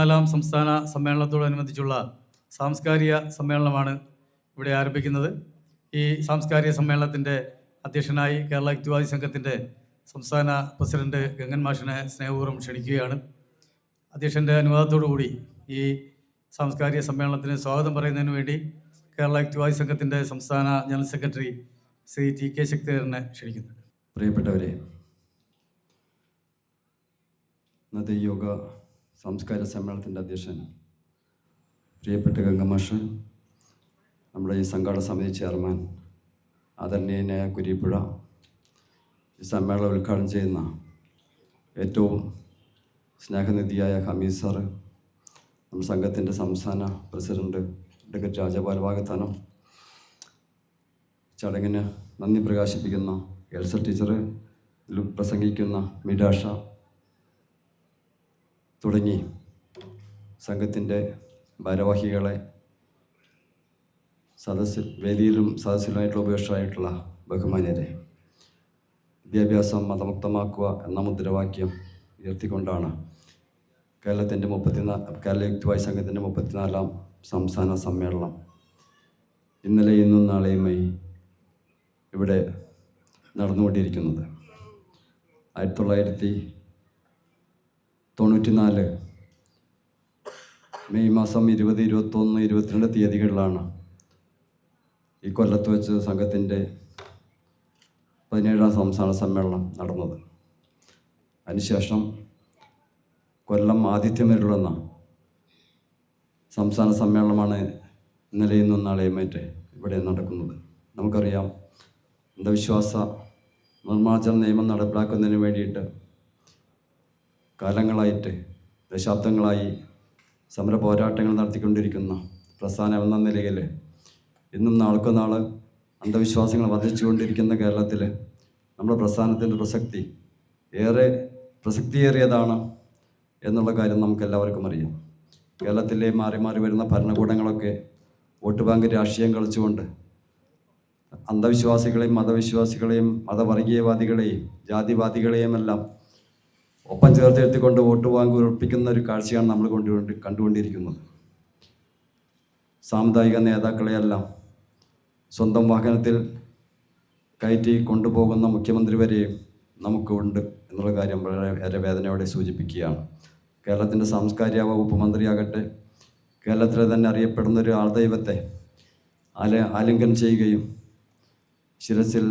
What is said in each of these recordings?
54-ാം സംസ്ഥാന സമ്മേളനത്തോടനുബന്ധിച്ചുള്ള സാംസ്കാരിക സമ്മേളനമാണ് ഇവിടെ ആരംഭിക്കുന്നത്. ഈ സാംസ്കാരിക സമ്മേളനത്തിൻ്റെ അധ്യക്ഷനായി കേരള യുക്തിവാദി സംഘത്തിൻ്റെ സംസ്ഥാന പ്രസിഡന്റ് ഗംഗൻ മാഷിനെ സ്നേഹപൂർവ്വം ക്ഷണിക്കുകയാണ്. അധ്യക്ഷൻ്റെ അനുവാദത്തോടുകൂടി ഈ സാംസ്കാരിക സമ്മേളനത്തിന് സ്വാഗതം പറയുന്നതിന് വേണ്ടി കേരള യുക്തിവാദി സംഘത്തിൻ്റെ സംസ്ഥാന ജനറൽ സെക്രട്ടറി ശ്രീ TK ശക്തിധരനെ ക്ഷണിക്കുന്നു. പ്രിയപ്പെട്ടവരെ, ഇന്നത്തെ യോഗ സാംസ്കാരിക സമ്മേളനത്തിൻ്റെ അധ്യക്ഷൻ പ്രിയപ്പെട്ട ഗംഗമാഷ്, നമ്മുടെ ഈ സംഘാടക സമിതി ചെയർമാൻ ആദരണീയനായ കുരീപ്പുഴ, ഈ സമ്മേളനം ഉദ്ഘാടനം ചെയ്യുന്ന ഏറ്റവും സ്നേഹനിധിയായ ഹമീദ് സാറ്, നമ്മുടെ സംഘത്തിൻ്റെ സംസ്ഥാന പ്രസിഡന്റ് അഡ്വക്കേറ്റ് രാജപാൽ വാഗത്താനം, ചടങ്ങിന് നന്ദി പ്രകാശിപ്പിക്കുന്ന എൽസ ടീച്ചർ, പ്രസംഗിക്കുന്ന മിഡാഷ തുടങ്ങി സംഘത്തിൻ്റെ ഭാരവാഹികളെ, വേദിയിലും സദസ്സിലുമായിട്ടുള്ള ഉപേക്ഷമായിട്ടുള്ള ബഹുമാന്യരെ, വിദ്യാഭ്യാസം മതമുക്തമാക്കുക എന്ന മുദ്രാവാക്യം ഉയർത്തിക്കൊണ്ടാണ് കേരള യുക്തിവാദി സംഘത്തിൻ്റെ 34-ാം സംസ്ഥാന സമ്മേളനം ഇന്നലെ ഇന്നും നാളെയുമായി ഇവിടെ നടന്നുകൊണ്ടിരിക്കുന്നത്. 1994 മെയ് മാസം 20, 21, 22 തീയതികളിലാണ് ഈ കൊല്ലത്ത് വെച്ച് സംഘത്തിൻ്റെ 17-ാം സംസ്ഥാന സമ്മേളനം നടന്നത്. അതിനുശേഷം കൊല്ലം ആതിഥ്യമരുളുന്ന സംസ്ഥാന സമ്മേളനമാണ് ഇന്നലെ ഇന്നും നാളെയുമായിട്ട് ഇവിടെ നടക്കുന്നത്. നമുക്കറിയാം, അന്ധവിശ്വാസ നിർമ്മാർജ്ജന നിയമം നടപ്പിലാക്കുന്നതിന് വേണ്ടിയിട്ട് കാലങ്ങളായിട്ട്, ദശാബ്ദങ്ങളായി സമര പോരാട്ടങ്ങൾ നടത്തിക്കൊണ്ടിരിക്കുന്ന പ്രസ്ഥാനം എന്ന നിലയിൽ ഇന്നും നാൾക്കുനാൾ അന്ധവിശ്വാസങ്ങൾ വർദ്ധിച്ചുകൊണ്ടിരിക്കുന്ന കേരളത്തിൽ നമ്മുടെ പ്രസ്ഥാനത്തിൻ്റെ ഏറെ പ്രസക്തിയേറിയതാണ് എന്നുള്ള കാര്യം നമുക്കെല്ലാവർക്കും അറിയാം. കേരളത്തിലെ മാറി മാറി വരുന്ന ഭരണകൂടങ്ങളൊക്കെ വോട്ട് ബാങ്ക് രാഷ്ട്രീയം കളിച്ചുകൊണ്ട് അന്ധവിശ്വാസികളെയും മതവിശ്വാസികളെയും മതവർഗീയവാദികളെയും ജാതിവാദികളെയും എല്ലാം ഒപ്പം ചേർത്തെടുത്തിക്കൊണ്ട് വോട്ട് ബാങ്ക് ഉറപ്പിക്കുന്ന ഒരു കാഴ്ചയാണ് നമ്മൾ കണ്ടുകൊണ്ടിരിക്കുന്നത്. സാമുദായിക നേതാക്കളെയെല്ലാം സ്വന്തം വാഹനത്തിൽ കയറ്റി കൊണ്ടുപോകുന്ന മുഖ്യമന്ത്രി വരെയും നമുക്കുണ്ട് എന്നുള്ള കാര്യം വളരെ വേദനയോടെ സൂചിപ്പിക്കുകയാണ്. കേരളത്തിൻ്റെ സാംസ്കാരിക വകുപ്പ് മന്ത്രിയാകട്ടെ, കേരളത്തിലെ തന്നെ അറിയപ്പെടുന്ന ഒരു ആൾദൈവത്തെ ആലിംഗനം ചെയ്യുകയും ശിരസിൽ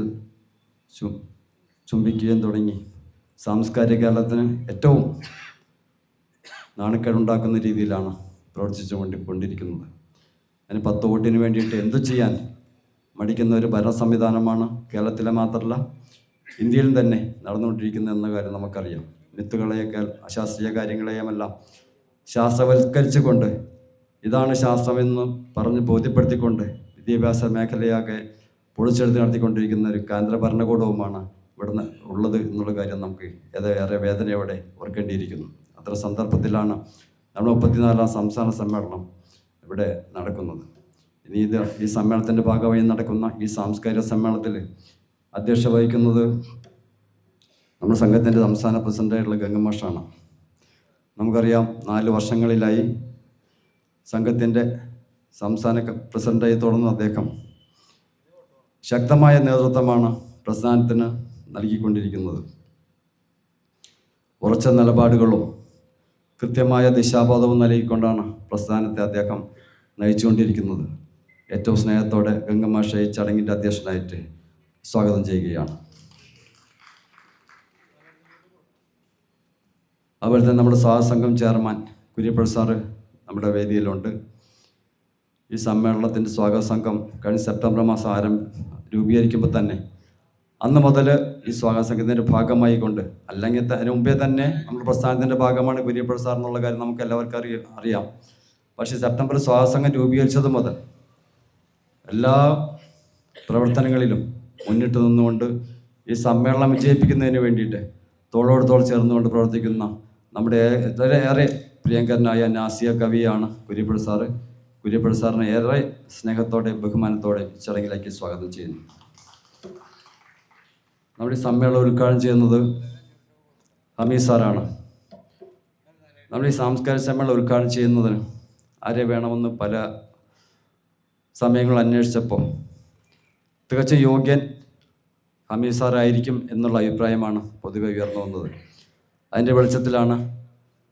ചുംബിക്കുകയും തുടങ്ങി സാംസ്കാരിക കേരളത്തിന് ഏറ്റവും നാണക്കേടുണ്ടാക്കുന്ന രീതിയിലാണ് പ്രവർത്തിച്ചുകൊണ്ടിരിക്കുന്നത്. അതിന് 10 വോട്ടിന് വേണ്ടിയിട്ട് എന്തു ചെയ്യാൻ മടിക്കുന്ന ഒരു ഭരണ സംവിധാനമാണ് കേരളത്തിലെ മാത്രമല്ല ഇന്ത്യയിലും തന്നെ നടന്നുകൊണ്ടിരിക്കുന്നത് എന്ന കാര്യം നമുക്കറിയാം. മിത്തുകളെയൊക്കെ, അശാസ്ത്രീയ കാര്യങ്ങളെയുമെല്ലാം ശാസ്ത്രവൽക്കരിച്ചുകൊണ്ട് ഇതാണ് ശാസ്ത്രമെന്ന് പറഞ്ഞ് ബോധ്യപ്പെടുത്തിക്കൊണ്ട് വിദ്യാഭ്യാസ മേഖലയാകെ പൊളിച്ചെടുത്ത് നടത്തിക്കൊണ്ടിരിക്കുന്ന ഒരു കേന്ദ്ര ഭരണകൂടവുമാണ് ഇവിടെ ഉള്ളത് എന്നുള്ള കാര്യം നമുക്ക് ഏറെ വേദനയോടെ ഓർക്കേണ്ടിയിരിക്കുന്നു. അത്ര സന്ദർഭത്തിലാണ് നമ്മുടെ 34-ാം സംസ്ഥാന സമ്മേളനം ഇവിടെ നടക്കുന്നത്. ഇനി ഈ സമ്മേളനത്തിൻ്റെ ഭാഗമായി നടക്കുന്ന ഈ സാംസ്കാരിക സമ്മേളനത്തിൽ അധ്യക്ഷത വഹിക്കുന്നത് നമ്മുടെ സംഘത്തിൻ്റെ സംസ്ഥാന പ്രസിഡൻ്റായിട്ടുള്ള ഗംഗമാഷാണ്. നമുക്കറിയാം, 4 വർഷങ്ങളിലായി സംഘത്തിൻ്റെ സംസ്ഥാന പ്രസിഡൻ്റായി തുടർന്ന അദ്ദേഹം ശക്തമായ നേതൃത്വമാണ് പ്രസ്ഥാനത്തിന് നൽകിക്കൊണ്ടിരിക്കുന്നത്. ഉറച്ച നിലപാടുകളും കൃത്യമായ ദിശാബോധവും നൽകിക്കൊണ്ടാണ് പ്രസ്ഥാനത്തെ അദ്ദേഹം നയിച്ചുകൊണ്ടിരിക്കുന്നത്. ഏറ്റവും സ്നേഹത്തോടെ ഗംഗമാഷെ ഈ ചടങ്ങിൻ്റെ അധ്യക്ഷനായിട്ട് സ്വാഗതം ചെയ്യുകയാണ്. അതുപോലെ തന്നെ നമ്മുടെ സ്വാഗതസംഘം ചെയർമാൻ കുര്യപ്പുഴ സാറ് നമ്മുടെ വേദിയിലുണ്ട്. ഈ സമ്മേളനത്തിൻ്റെ സ്വാഗത സംഘം കഴിഞ്ഞ സെപ്റ്റംബർ മാസം രൂപീകരിക്കുമ്പോൾ തന്നെ അന്ന് മുതൽ ഈ സ്വാഗത സംഘത്തിൻ്റെ ഭാഗമായി കൊണ്ട്, അല്ലെങ്കിൽ അതിന് മുമ്പേ തന്നെ നമ്മുടെ പ്രസ്ഥാനത്തിൻ്റെ ഭാഗമാണ് കുര്യപ്പുഴ സാർ എന്നുള്ള കാര്യം നമുക്ക് എല്ലാവർക്കും അറിയാം. പക്ഷേ സെപ്റ്റംബർ സ്വാഗത സംഘം രൂപീകരിച്ചത് മുതൽ എല്ലാ പ്രവർത്തനങ്ങളിലും മുന്നിട്ട് നിന്നുകൊണ്ട് ഈ സമ്മേളനം വിജയിപ്പിക്കുന്നതിന് വേണ്ടിയിട്ട് തോളോട് തോൾ ചേർന്നുകൊണ്ട് പ്രവർത്തിക്കുന്ന നമ്മുടെ ഏറെ പ്രിയങ്കരനായ നാസിയ കവിയാണ് കുര്യപ്പുഴ സാറ്. കുര്യപ്പുഴ സാറിനെ ഏറെ സ്നേഹത്തോടെ ബഹുമാനത്തോടെ ചടങ്ങിലേക്ക് സ്വാഗതം ചെയ്യുന്നു. നമ്മുടെ ഈ സമ്മേളനം ഉദ്ഘാടനം ചെയ്യുന്നത് ഹമീദ് സാറാണ്. നമ്മൾ ഈ സാംസ്കാരിക സമ്മേളനം ഉദ്ഘാടനം ചെയ്യുന്നതിന് ആരെ വേണമെന്ന് പല സമയങ്ങൾ അന്വേഷിച്ചപ്പോൾ തികച്ചും യോഗ്യൻ ഹമീദ് സാറായിരിക്കും എന്നുള്ള അഭിപ്രായമാണ് പൊതുവെ ഉയർന്നു വന്നത്. അതിൻ്റെ വെളിച്ചത്തിലാണ്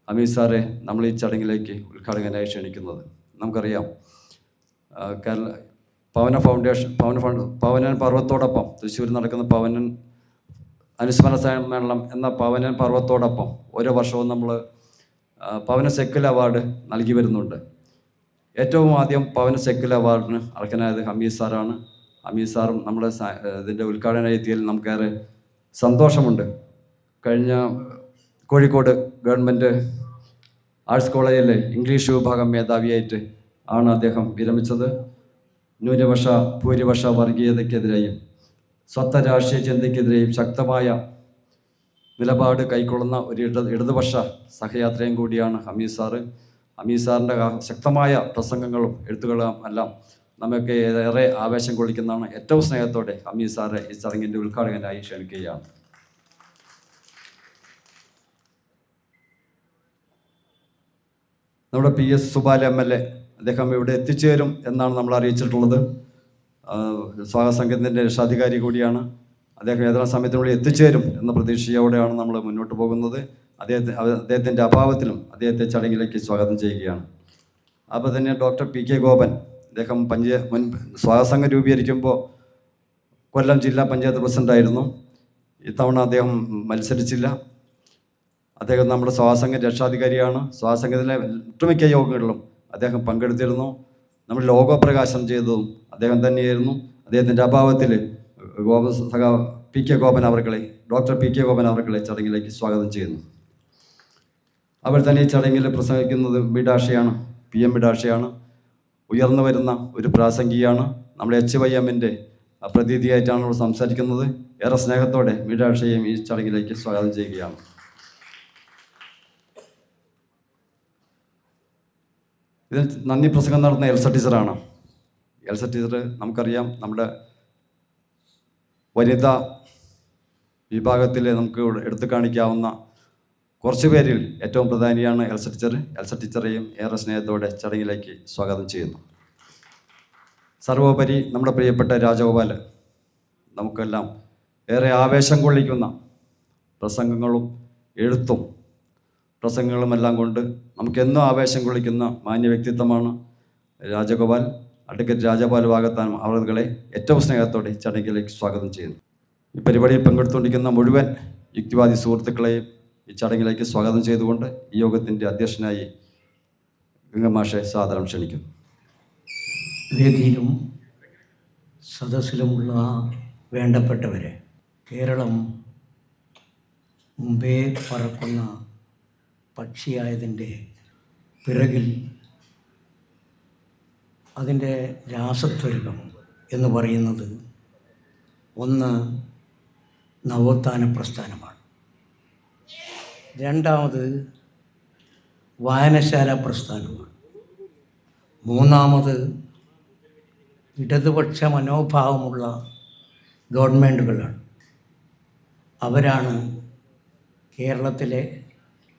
ഹമീദ് സാറെ നമ്മൾ ഈ ചടങ്ങിലേക്ക് ഉദ്ഘാടകനായി ക്ഷണിക്കുന്നത്. നമുക്കറിയാം കേരള പവനൻ പർവ്വത്തോടൊപ്പം തൃശ്ശൂർ നടക്കുന്ന പവനൻ അനുസ്മരണ സമ്മേളനം എന്ന പവനൻ പർവ്വത്തോടൊപ്പം ഓരോ വർഷവും നമ്മൾ പവന സെക്കുലർ അവാർഡ് നൽകി വരുന്നുണ്ട്. ഏറ്റവും ആദ്യം പവന സെക്കുലർ അവാർഡിന് അർഹനായത് ഹമീദ് സാറാണ്. ഹമീദ് സാറും നമ്മുടെ ഇതിൻ്റെ ഉദ്ഘാടന എത്തിയതിൽ നമുക്കേറെ സന്തോഷമുണ്ട്. കഴിഞ്ഞ കോഴിക്കോട് ഗവൺമെൻറ് ആർട്സ് കോളേജിലെ ഇംഗ്ലീഷ് വിഭാഗം മേധാവിയായിട്ട് ആണ് അദ്ദേഹം വിരമിച്ചത്. ന്യൂനപക്ഷ ഭൂരിപക്ഷ വർഗീയതയ്ക്കെതിരെയും സ്വത്ത രാഷ്ട്രീയ ചിന്തയ്ക്കെതിരെയും ശക്തമായ നിലപാട് കൈക്കൊള്ളുന്ന ഒരു ഇടതുപക്ഷ സഹയാത്രയും കൂടിയാണ് ഹമീദ് സാറ്. ഹമീദ് സാറിൻ്റെ ശക്തമായ പ്രസംഗങ്ങളും എഴുത്തുകളും എല്ലാം നമുക്ക് ഏറെ ആവേശം കൊള്ളിക്കുന്നതാണ്. ഏറ്റവും സ്നേഹത്തോടെ ഹമീദ് സാറെ ഈ ചടങ്ങിൻ്റെ ഉദ്ഘാടകനായി ക്ഷണിക്കുകയാണ്. നമ്മുടെ PS സുബാല MLA അദ്ദേഹം ഇവിടെ എത്തിച്ചേരും എന്നാണ് നമ്മൾ അറിയിച്ചിട്ടുള്ളത്. സ്വാഗത സംഘത്തിൻ്റെ രക്ഷാധികാരി കൂടിയാണ്. അദ്ദേഹം ഏതാനും സമയത്തിനുള്ളിൽ എത്തിച്ചേരും എന്ന പ്രതീക്ഷയോടെയാണ് നമ്മൾ മുന്നോട്ട് പോകുന്നത്. അദ്ദേഹത്തിൻ്റെ അഭാവത്തിലും അദ്ദേഹത്തെ ചടങ്ങിലേക്ക് സ്വാഗതം ചെയ്യുകയാണ്. അപ്പോൾ തന്നെ ഡോക്ടർ PK ഗോപൻ അദ്ദേഹം സ്വാഗത സംഘം രൂപീകരിക്കുമ്പോൾ കൊല്ലം ജില്ലാ പഞ്ചായത്ത് പ്രസിഡൻ്റായിരുന്നു. ഇത്തവണ അദ്ദേഹം മത്സരിച്ചില്ല. അദ്ദേഹം നമ്മുടെ സ്വാഗത രക്ഷാധികാരിയാണ്. സ്വാഗത സംഘത്തിലെ ഒട്ടുമിക്ക യോഗങ്ങളിലും അദ്ദേഹം പങ്കെടുത്തിരുന്നു. നമ്മൾ ലോഗോ പ്രകാശനം ചെയ്തതും അദ്ദേഹം തന്നെയായിരുന്നു. അദ്ദേഹത്തിൻ്റെ അഭാവത്തിൽ ഡോക്ടർ PK ഗോപൻ അവർകളെ ചടങ്ങിലേക്ക് സ്വാഗതം ചെയ്യുന്നു. അവർ തന്നെ ഈ ചടങ്ങിൽ പ്രസംഗിക്കുന്നത് ബിഡാഷയാണ്, PM ബിഡാഷയാണ്. ഉയർന്നു വരുന്ന ഒരു പ്രാസംഗികയാണ്. നമ്മുടെ HYMൻ്റെ പ്രതീതിയായിട്ടാണ് നമ്മൾ സംസാരിക്കുന്നത്. ഏറെ സ്നേഹത്തോടെ ബിഡാഷയെയും ഈ ചടങ്ങിലേക്ക് സ്വാഗതം ചെയ്യുകയാണ്. ഇതിൽ നന്ദി പ്രസംഗം നടത്തുന്ന എൽസ ടീച്ചറാണ്. എൽസ ടീച്ചർ നമുക്കറിയാം നമ്മുടെ വനിതാ വിഭാഗത്തിൽ നമുക്ക് എടുത്തു കാണിക്കാവുന്ന കുറച്ച് പേരിൽ ഏറ്റവും പ്രധാനിയാണ് എൽസ ടീച്ചർ. എൽസ ടീച്ചറെയും ഏറെ സ്നേഹത്തോടെ ചടങ്ങിലേക്ക് സ്വാഗതം ചെയ്യുന്നു. സർവോപരി നമ്മുടെ പ്രിയപ്പെട്ട രാജഗോപാൽ നമുക്കെല്ലാം ഏറെ ആവേശം കൊള്ളിക്കുന്ന പ്രസംഗങ്ങളും എഴുത്തും പ്രസംഗങ്ങളുമെല്ലാം കൊണ്ട് നമുക്കെന്നും ആവേശം കൊള്ളിക്കുന്ന മാന്യ വ്യക്തിത്വമാണ് രാജഗോപാൽ. അഡ്വക്കേറ്റ് രാജഗോപാൽ വാകത്താനം അവരുടെ ഏറ്റവും സ്നേഹത്തോടെ ചടങ്ങിലേക്ക് സ്വാഗതം ചെയ്യുന്നു. ഈ പരിപാടിയിൽ പങ്കെടുത്തുകൊണ്ടിരിക്കുന്ന മുഴുവൻ യുക്തിവാദി സുഹൃത്തുക്കളെയും ഈ ചടങ്ങിലേക്ക് സ്വാഗതം ചെയ്തുകൊണ്ട് ഈ യോഗത്തിൻ്റെ അധ്യക്ഷനായി ഗംഗമാഷെ സാദരം ക്ഷണിക്കുന്നു. വേദിയിലും സദസ്സിലുമുള്ള വേണ്ടപ്പെട്ടവരെ, കേരളം മുമ്പേ പറക്കുന്ന പക്ഷിയായതിൻ്റെ പിറകിൽ അതിൻ്റെ രാസത്വരകം എന്ന് പറയുന്നത് ഒന്ന് നവോത്ഥാന പ്രസ്ഥാനമാണ്, രണ്ടാമത് വായനശാല പ്രസ്ഥാനമാണ്, മൂന്നാമത് ഇടതുപക്ഷ മനോഭാവമുള്ള ഗവൺമെൻറ്റുകളാണ്. അവരാണ് കേരളത്തിലെ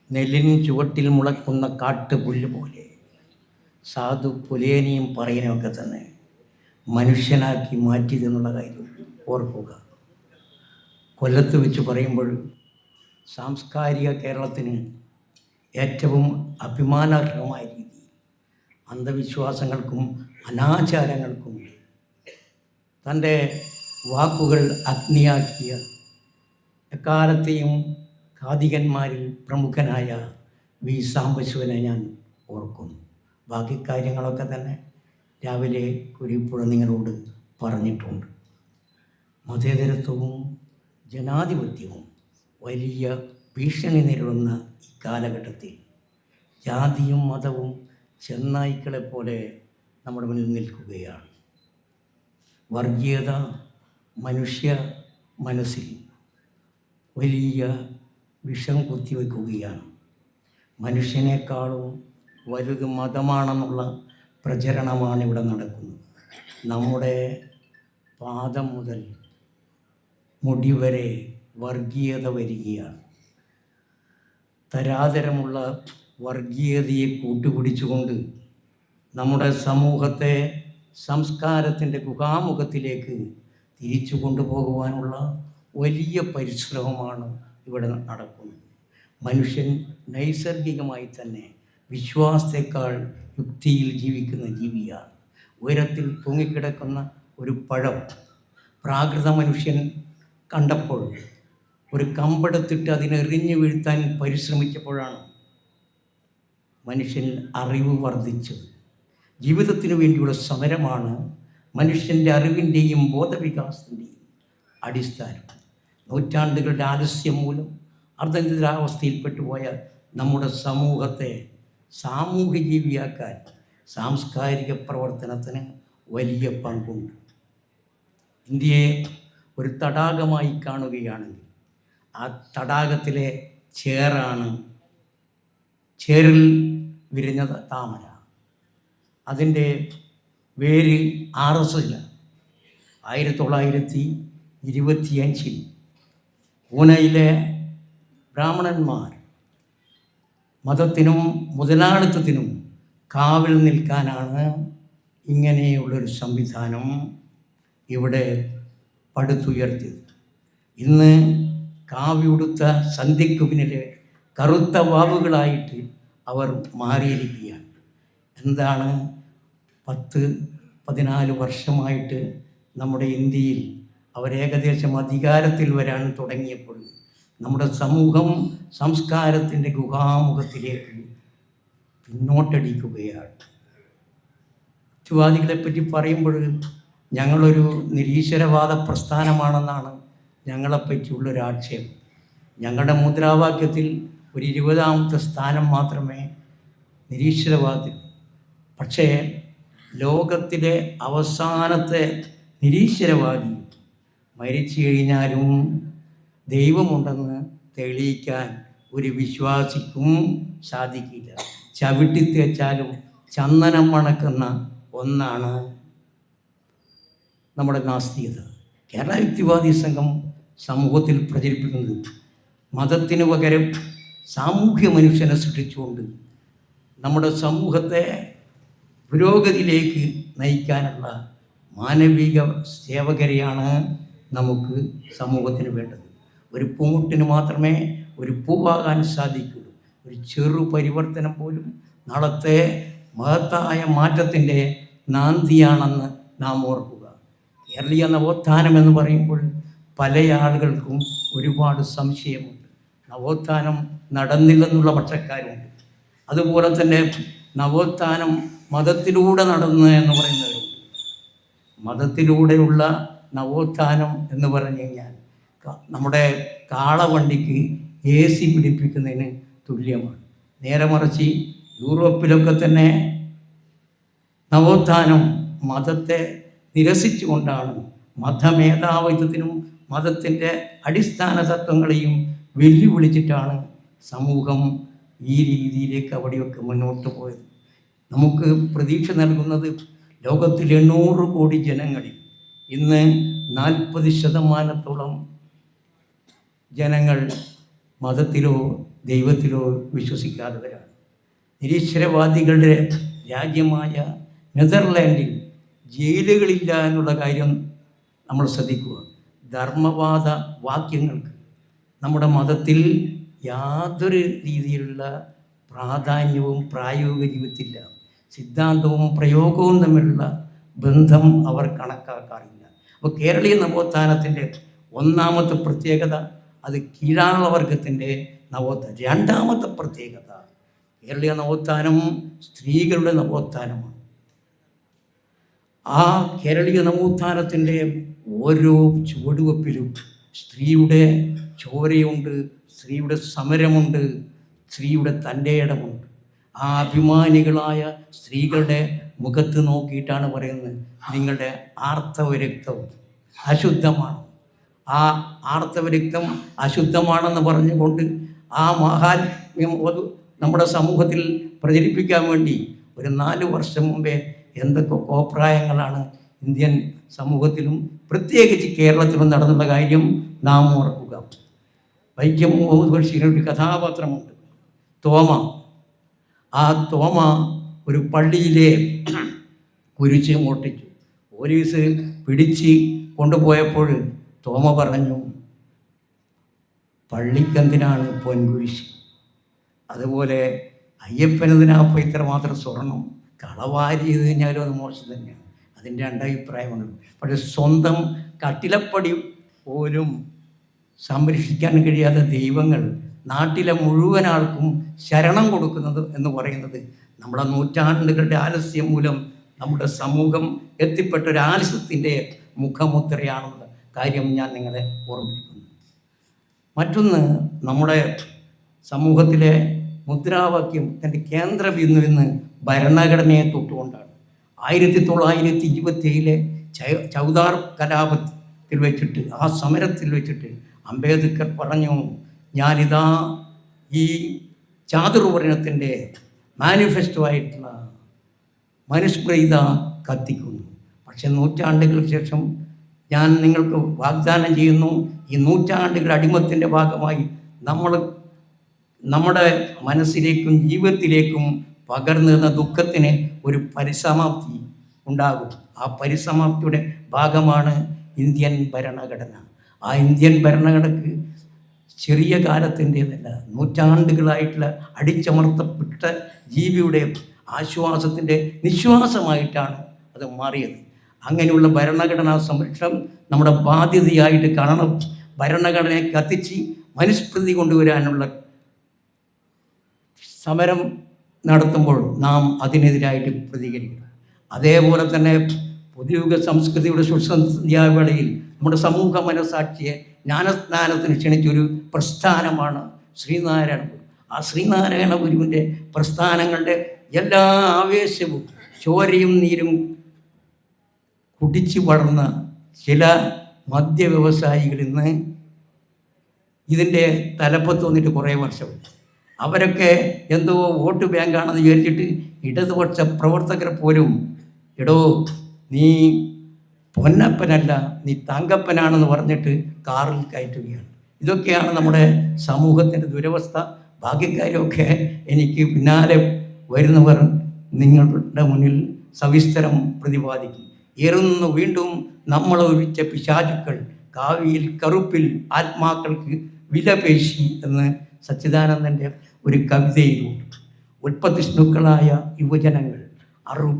നെല്ലിൻ ചുവട്ടിൽ മുളക്കുന്ന കാട്ടുപുല്ല് പോലെ സാധു പുലേനിയും പറയുന്നതൊക്കെ തന്നെ മനുഷ്യനാക്കി മാറ്റിയതെന്നുള്ള കാര്യം ഓർക്കുക. കൊല്ലത്ത് വെച്ച് പറയുമ്പോൾ സാംസ്കാരിക കേരളത്തിന് ഏറ്റവും അഭിമാനാർഹമായ രീതി അന്ധവിശ്വാസങ്ങൾക്കും അനാചാരങ്ങൾക്കും തൻ്റെ വാക്കുകൾ അഗ്നിയാക്കിയ എക്കാലത്തെയും ഖാദികന്മാരിൽ പ്രമുഖനായ വി സാംബശിവനെ ഞാൻ ഓർക്കുന്നു. ബാക്കി കാര്യങ്ങളൊക്കെ തന്നെ രാവിലെ കുരിപ്പുഴ നിങ്ങളോട് പറഞ്ഞിട്ടുണ്ട്. മതേതരത്വവും ജനാധിപത്യവും വലിയ ഭീഷണി നേരിടുന്ന ഈ കാലഘട്ടത്തിൽ ജാതിയും മതവും ചെന്നായ്ക്കളെപ്പോലെ നമ്മുടെ മുന്നിൽ നിൽക്കുകയാണ്. വർഗീയത മനുഷ്യ മനസ്സിൽ വലിയ വിഷം കുത്തിവെക്കുകയാണ്. മനുഷ്യനേക്കാളും വലുത് മതമാണെന്നുള്ള പ്രചരണമാണ് ഇവിടെ നടക്കുന്നത്. നമ്മുടെ പാദം മുതൽ മുടി വരെ വർഗീയത വരികയാണ്. തരാതരമുള്ള വർഗീയതയെ കൂട്ടുപിടിച്ചുകൊണ്ട് നമ്മുടെ സമൂഹത്തെ സംസ്കാരത്തിൻ്റെ ഗുഹാമുഖത്തിലേക്ക് തിരിച്ചു കൊണ്ടുപോകുവാനുള്ള വലിയ പരിശ്രമമാണ് ഇവിടെ നടക്കുന്നത്. മനുഷ്യൻ നൈസർഗികമായി തന്നെ വിശ്വാസത്തേക്കാൾ യുക്തിയിൽ ജീവിക്കുന്ന ജീവിയാണ്. ഉയരത്തിൽ തൂങ്ങിക്കിടക്കുന്ന ഒരു പഴം പ്രാകൃത മനുഷ്യൻ കണ്ടപ്പോൾ ഒരു കമ്പെടുത്തിട്ട് അതിനെറിഞ്ഞു വീഴ്ത്താൻ പരിശ്രമിച്ചപ്പോഴാണ് മനുഷ്യൻ അറിവ് വർദ്ധിച്ചത്. ജീവിതത്തിനു വേണ്ടിയുള്ള സമരമാണ് മനുഷ്യൻ്റെ അറിവിൻ്റെയും ബോധവികാസത്തിൻ്റെയും അടിസ്ഥാനം. നൂറ്റാണ്ടുകളുടെ ആലസ്യം മൂലം അർദ്ധനിദ്രാവസ്ഥയിൽപ്പെട്ടു പോയ നമ്മുടെ സമൂഹത്തെ സാമൂഹ്യ ജീവിയാക്കാൻ സാംസ്കാരിക പ്രവർത്തനത്തിന് വലിയ പങ്കുണ്ട്. ഇന്ത്യയെ ഒരു തടാകമായി കാണുകയാണെങ്കിൽ ആ തടാകത്തിലെ ചേറിൽ വിരിഞ്ഞ താമര, അതിൻ്റെ വേര് RSSലാണ്. 1925 പൂനെയിലെ ബ്രാഹ്മണന്മാർ മതത്തിനും മുതലാളിത്തത്തിനും കാവൽ നിൽക്കാനാണ് ഇങ്ങനെയുള്ളൊരു സംവിധാനം ഇവിടെ പടുത്തുയർത്തിയത്. ഇന്ന് കാവ്യുടുത്ത സന്ധ്യയ്ക്കു പിന്നിലെ കറുത്ത വാവുകളായിട്ട് അവർ മാറിയിരിക്കുകയാണ്. എന്താണ് 10-14 വർഷമായിട്ട് നമ്മുടെ ഇന്ത്യയിൽ അവരേകദേശം അധികാരത്തിൽ വരാൻ തുടങ്ങിയപ്പോൾ നമ്മുടെ സമൂഹം സംസ്കാരത്തിൻ്റെ ഗുഹാമുഖത്തിലേക്ക് പിന്നോട്ടടിക്കുകയാണ്. യുക്തിവാദികളെപ്പറ്റി പറയുമ്പോൾ ഞങ്ങളൊരു നിരീശ്വരവാദ പ്രസ്ഥാനമാണെന്നാണ് ഞങ്ങളെപ്പറ്റിയുള്ളൊരാക്ഷേപം. ഞങ്ങളുടെ മുദ്രാവാക്യത്തിൽ ഒരു 20ാമത്തെ സ്ഥാനം മാത്രമേ നിരീശ്വരവാദത്തിൽ. പക്ഷേ ലോകത്തിലെ അവസാനത്തെ നിരീശ്വരവാദി മരിച്ചു കഴിഞ്ഞാലും ദൈവമുണ്ടെന്ന് തെളിയിക്കാൻ ഒരു വിശ്വാസിക്കും സാധിക്കില്ല. ചവിട്ടിത്തേച്ചാലും ചന്ദനം മണക്കുന്ന ഒന്നാണ് നമ്മുടെ നാസ്തികത. കേരള യുക്തിവാദി സംഘം സമൂഹത്തിൽ പ്രചരിപ്പിക്കുന്നത് മതത്തിന് പകരം സാമൂഹ്യ മനുഷ്യനെ സൃഷ്ടിച്ചുകൊണ്ട് നമ്മുടെ സമൂഹത്തെ പുരോഗതിയിലേക്ക് നയിക്കാനുള്ള മാനവിക സേവകരെയാണ് നമുക്ക് സമൂഹത്തിന് വേണ്ടത്. ഒരു പൂമുട്ടിന് മാത്രമേ ഒരു പൂവാകാൻ സാധിക്കുള്ളൂ. ഒരു ചെറു പരിവർത്തനം പോലും നാളത്തെ മഹത്തായ മാറ്റത്തിൻ്റെ നാന്ദിയാണെന്ന് നാം ഓർക്കുക. കേരളീയ നവോത്ഥാനം എന്ന് പറയുമ്പോൾ പല ആളുകൾക്കും ഒരുപാട് സംശയമുണ്ട്. നവോത്ഥാനം നടന്നില്ലെന്നുള്ള പക്ഷക്കാരുണ്ട്. അതുപോലെ തന്നെ നവോത്ഥാനം മതത്തിലൂടെ നടന്നു എന്ന് പറയുന്നവരുണ്ട്. മതത്തിലൂടെയുള്ള നവോത്ഥാനം എന്ന് പറഞ്ഞു കഴിഞ്ഞാൽ നമ്മുടെ കാളവണ്ടിക്ക് AC പിടിപ്പിക്കുന്നതിന് തുല്യമാണ്. നേരെ മറിച്ച് യൂറോപ്പിലൊക്കെ തന്നെ നവോത്ഥാനം മതത്തെ നിരസിച്ചുകൊണ്ടാണ്, മതമേധാവിത്വത്തിനും മതത്തിൻ്റെ അടിസ്ഥാന തത്വങ്ങളെയും വെല്ലുവിളിച്ചിട്ടാണ് സമൂഹം ഈ രീതിയിലേക്ക് അവിടെയൊക്കെ മുന്നോട്ട് പോയത്. നമുക്ക് പ്രതീക്ഷ നൽകുന്നത് ലോകത്തിൽ 800 കോടി ജനങ്ങളിൽ ഇന്ന് 40% ജനങ്ങൾ മതത്തിലോ ദൈവത്തിലോ വിശ്വസിക്കാത്തവരാണ്. നിരീശ്വരവാദികളുടെ രാജ്യമായ നെതർലാൻഡിൽ ജയിലുകളില്ല എന്നുള്ള കാര്യം നമ്മൾ ശ്രദ്ധിക്കുക. ധർമ്മവാദ വാക്യങ്ങൾക്ക് നമ്മുടെ മതത്തിൽ യാതൊരു രീതിയിലുള്ള പ്രാധാന്യവും പ്രായോഗിക ജീവിതത്തില്ല. സിദ്ധാന്തവും പ്രയോഗവും തമ്മിലുള്ള ബന്ധം അവർ കണക്കാക്കാറില്ല. അപ്പോൾ കേരളീയ നവോത്ഥാനത്തിൻ്റെ ഒന്നാമത്തെ പ്രത്യേകത അത് കീഴാള വർഗത്തിൻ്റെ നവോത്ഥാനം. രണ്ടാമത്തെ പ്രത്യേകത കേരളീയ നവോത്ഥാനം സ്ത്രീകളുടെ നവോത്ഥാനമാണ്. ആ കേരളീയ നവോത്ഥാനത്തിൻ്റെ ഓരോ ചുവടുവെപ്പിലും സ്ത്രീയുടെ ചോരയുണ്ട്, സ്ത്രീയുടെ സമരമുണ്ട്, സ്ത്രീയുടെ തൻ്റെ ഇടമുണ്ട്. ആ അഭിമാനികളായ സ്ത്രീകളുടെ മുഖത്ത് നോക്കിയിട്ടാണ് പറയുന്നത്, നിങ്ങളുടെ ആർത്തവരക്തം അശുദ്ധമാണ്. ആ ആർത്തവരക്തം അശുദ്ധമാണെന്ന് പറഞ്ഞുകൊണ്ട് ആ മഹാത്മ്യം നമ്മുടെ സമൂഹത്തിൽ പ്രചരിപ്പിക്കാൻ വേണ്ടി ഒരു 4 വർഷം മുമ്പേ എന്തൊക്കെ കോപ്രായങ്ങളാണ് ഇന്ത്യൻ സമൂഹത്തിലും പ്രത്യേകിച്ച് കേരളത്തിലും നടന്നുള്ള കാര്യം നാം ഓർക്കുക. വൈക്കം മുഹമ്മദ് ബഷീറിൻ്റെ ഒരു കഥാപാത്രമുണ്ട്, തോമ. ആ തോമ ഒരു പള്ളിയിലെ കുരിശ് മോട്ടിച്ചു. പോലീസ് പിടിച്ച് കൊണ്ടുപോയപ്പോൾ തോമ പറഞ്ഞു, പള്ളിക്കെന്തിനാണ് പൊൻകുരിശ്? അതുപോലെ അയ്യപ്പനെന്തിനാപ്പോൾ ഇത്രമാത്രം സ്വർണം? കളവാരി ചെയ്ത് കഴിഞ്ഞാലും അത് മോശം തന്നെയാണ്. അതിൻ്റെ രണ്ടഭിപ്രായമുണ്ട്. പക്ഷേ സ്വന്തം കട്ടിലപ്പടി പോലും സംരക്ഷിക്കാൻ കഴിയാത്ത ദൈവങ്ങൾ നാട്ടിലെ മുഴുവൻ ആൾക്കും ശരണം കൊടുക്കുന്നത് എന്ന് പറയുന്നത് നമ്മുടെ നൂറ്റാണ്ടുകളുടെ ആലസ്യം മൂലം നമ്മുടെ സമൂഹം എത്തിപ്പെട്ട ഒരു ആലസ്യത്തിൻ്റെ മുഖമുദ്രയാണെന്നുള്ള കാര്യം ഞാൻ നിങ്ങളെ ഓർമ്മിപ്പിക്കുന്നു. മറ്റൊന്ന്, നമ്മുടെ സമൂഹത്തിലെ മുദ്രാവാക്യം തൻ്റെ കേന്ദ്രബിന്ദു എന്ന് ഭരണഘടനയെ തൊട്ടുകൊണ്ടാണ്. 1927 ചൗദാർ കലാപത്തിൽ വെച്ചിട്ട്, ആ സമരത്തിൽ വെച്ചിട്ട് അംബേദ്കർ പറഞ്ഞു, ഞാനിതാ ഈ ചാതുർവർണ്ണത്തിൻ്റെ മാനിഫെസ്റ്റോ ആയിട്ടുള്ള മനുസ്മൃത കത്തിക്കുന്നു. പക്ഷെ നൂറ്റാണ്ടുകൾക്ക് ശേഷം ഞാൻ നിങ്ങൾക്ക് വാഗ്ദാനം ചെയ്യുന്നു, ഈ നൂറ്റാണ്ടുകളുടെ അടിമത്തിൻ്റെ ഭാഗമായി നമ്മുടെ മനസ്സിലേക്കും ജീവിതത്തിലേക്കും പകർന്നുന്ന ദുഃഖത്തിന് ഒരു പരിസമാപ്തി ഉണ്ടാകും. ആ പരിസമാപ്തിയുടെ ഭാഗമാണ് ഇന്ത്യൻ ഭരണഘടന. ആ ഇന്ത്യൻ ഭരണഘടനയ്ക്ക് ചെറിയ കാലത്തിൻ്റേതല്ല, നൂറ്റാണ്ടുകളായിട്ടുള്ള അടിച്ചമർത്തപ്പെട്ട ജീവിയുടെ ആശ്വാസത്തിൻ്റെ നിശ്വാസമായിട്ടാണ് അത് മാറിയത്. അങ്ങനെയുള്ള ഭരണഘടനാ സംരക്ഷണം നമ്മുടെ ബാധ്യതയായിട്ട് കാണണം. ഭരണഘടനയെ കത്തിച്ച് മനുസ്മൃതി കൊണ്ടുവരാനുള്ള സമരം നടത്തുമ്പോൾ നാം അതിനെതിരായിട്ട് പ്രതികരിക്കണം. അതേപോലെ തന്നെ പുതുയുഗ സംസ്കൃതിയുടെ സുസന്ധ്യാവേളയിൽ നമ്മുടെ സമൂഹ മനസാക്ഷിയെ ജ്ഞാനസ്നാനത്തിന് ക്ഷണിച്ചൊരു പ്രസ്ഥാനമാണ് ശ്രീനാരായണ ഗുരു. ആ ശ്രീനാരായണ ഗുരുവിൻ്റെ പ്രസ്ഥാനങ്ങളുടെ എല്ലാ ആവേശവും ചോരയും നീരും കുടിച്ചു വളർന്ന ചില മദ്യ വ്യവസായികൾ ഇന്ന് ഇതിൻ്റെ തലപ്പത്ത് വന്നിട്ട് കുറേ വർഷമായി. അവരൊക്കെ എന്തോ വോട്ട് ബാങ്കാണെന്ന് വിചാരിച്ചിട്ട് ഇടതുപക്ഷ പ്രവർത്തകർ പോലും, എടോ നീ പൊന്നപ്പനല്ല, നീ തങ്കപ്പനാണെന്ന് പറഞ്ഞിട്ട് കാറിൽ കയറ്റുകയാണ്. ഇതൊക്കെയാണ് നമ്മുടെ സമൂഹത്തിൻ്റെ ദുരവസ്ഥ. ഭാഗ്യക്കാരൊക്കെ എനിക്ക് പിന്നാലെ വരുന്നവർ നിങ്ങളുടെ മുന്നിൽ സവിസ്തരം പ്രതിപാദിക്കും. ഏറുന്നു വീണ്ടും നമ്മളൊഴിച്ച പിശാചുക്കൾ കാവിയിൽ കറുപ്പിൽ ആത്മാക്കൾക്ക് വിലപേശി എന്ന് സച്ചിദാനന്ദൻ്റെ ഒരു കവിതയിലുണ്ട്. ഉൽപ്പതിഷ്ണുക്കളായ യുവജനങ്ങൾ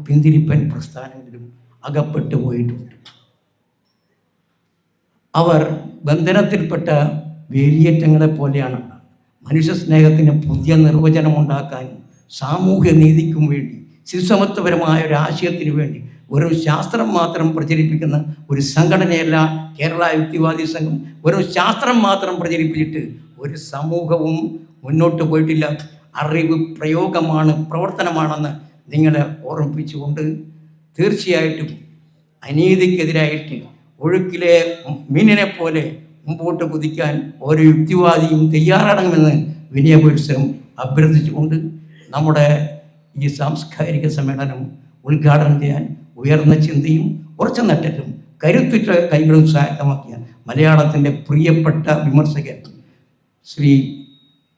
പിന്തിരിപ്പൻ പ്രസ്ഥാനങ്ങളിലും അകപ്പെട്ടു പോയിട്ടുണ്ട്. അവർ ബന്ധനത്തിൽപ്പെട്ട വേലിയേറ്റങ്ങളെ പോലെയാണ്. മനുഷ്യ സ്നേഹത്തിന് പുതിയ നിർവചനമുണ്ടാക്കാനും സാമൂഹ്യ നീതിക്കും വേണ്ടി, ശിശുസമത്വപരമായ ഒരു ആശയത്തിന് വേണ്ടി ഒരു ശാസ്ത്രം മാത്രം പ്രചരിപ്പിക്കുന്ന ഒരു സംഘടനയല്ല കേരള യുക്തിവാദി സംഘം. ഒരു ശാസ്ത്രം മാത്രം പ്രചരിപ്പിച്ചിട്ട് ഒരു സമൂഹവും മുന്നോട്ട് പോയിട്ടില്ല. അറിവ് പ്രയോഗമാണ്, പ്രവർത്തനമാണെന്ന് നിങ്ങളെ ഓർമ്മിപ്പിച്ചുകൊണ്ട് തീർച്ചയായിട്ടും അനീതിക്കെതിരായിട്ട് ഒഴുക്കിലെ മീനിനെ പോലെ മുമ്പോട്ട് കുതിക്കാൻ ഓരോ യുക്തിവാദിയും തയ്യാറാകണമെന്ന് വിനയപുരസ്സരം അഭ്യർത്ഥിച്ചുകൊണ്ട് നമ്മുടെ ഈ സാംസ്കാരിക സമ്മേളനം ഉദ്ഘാടനം ചെയ്യാൻ ഉയർന്ന ചിന്തയും ഉറച്ച നട്ടലും കരുത്തുറ്റ കൈകളും സഹായകമാക്കിയ മലയാളത്തിൻ്റെ പ്രിയപ്പെട്ട വിമർശകൻ ശ്രീ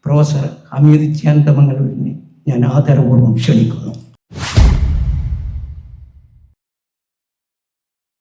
പ്രൊഫസർ ഹമീദ് ചാന്തമംഗലൂരിനെ ഞാൻ ആദരപൂർവ്വം ക്ഷണിക്കുന്നു.